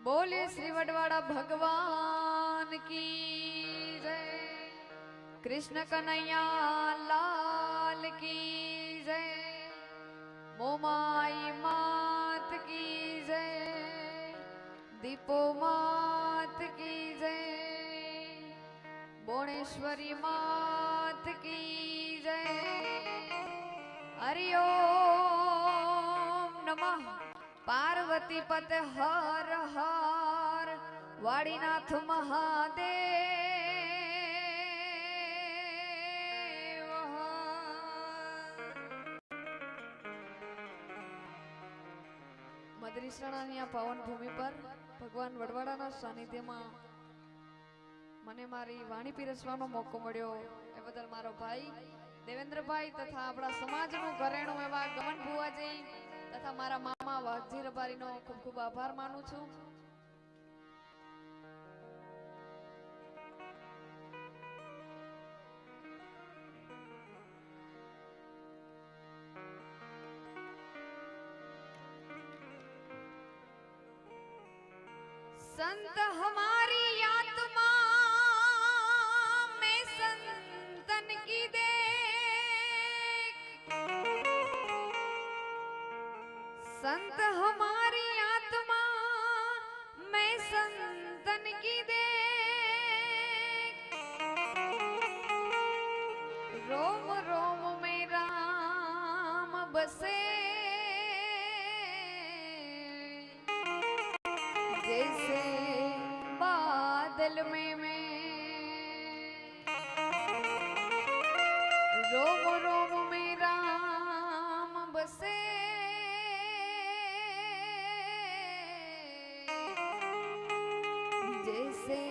बोले श्री वडवाड़ा भगवान की जय। कृष्ण कन्हैया लाल की जय। मोमाई मात की जय। दीपो मात की जय। बोणेश्वरी मात की जय। हरि ओम नमः पार्वती पते हर हर वाड़ीनाथ महादेव। मदरीसरानी आ पावन भूमि पर भगवान वडवाड़ाना सानिध्यमां मने मारी वाणी पीरसवानो मोको मळ्यो ए बदल मारो भाई देवेंद्र भाई तथा अपना समाजનું ઘરેણું એવા ગમન ભુવાજી तथा मारा मामा વાઘજી રબારીનો ખૂબ ખૂબ આભાર માનું છું। संत हमारी आत्मा में संतन की देख। संत हमारी आत्मा में संतन की देख। रोम रोम में राम बसे जैसे बादल में मैं। रोम रोम में राम बसे जैसे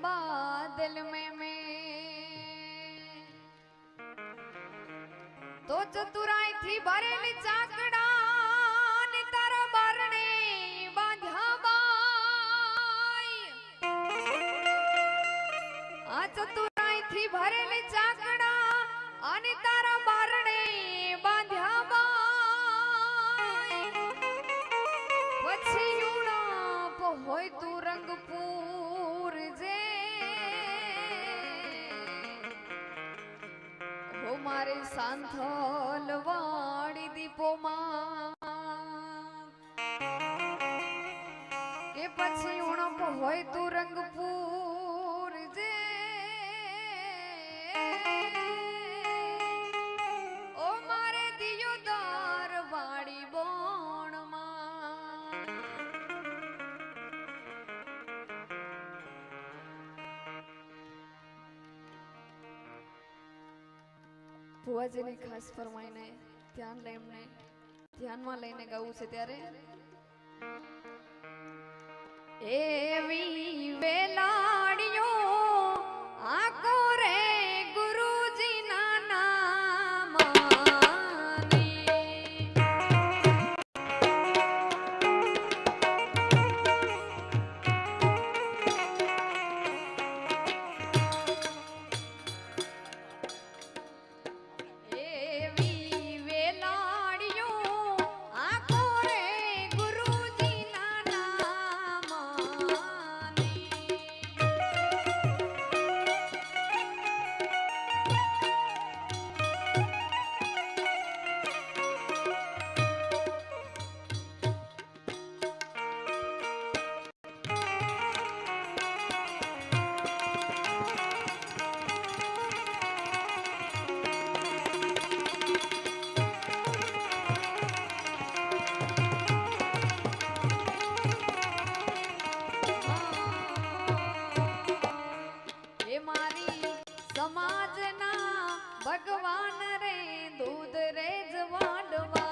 बादल में मैं। तो चतुराई थी भरेली चाकड़ा ने तारा बारणे बांध्या बाई। आ चतुराई थी भरेली चाकड़ा आने तारा बारणे बांध्या बाई। पछी यूणाप होय तू रंगपुर जे हो मारे सांथल वाड़ी दीपो मां के पछी यूणाप होय तू रंगपुर जे ओ मारे दियोदार वाड़ी बोण मां। ભુવાજીને ખાસ ફરમાઈને ધ્યાનમાં લઈને ગાવું છે ત્યારે એવી વેલાડીઓ આકો રે ગુરુજીના નામની। समाजना भगवान रे दूध रे जवाडवा।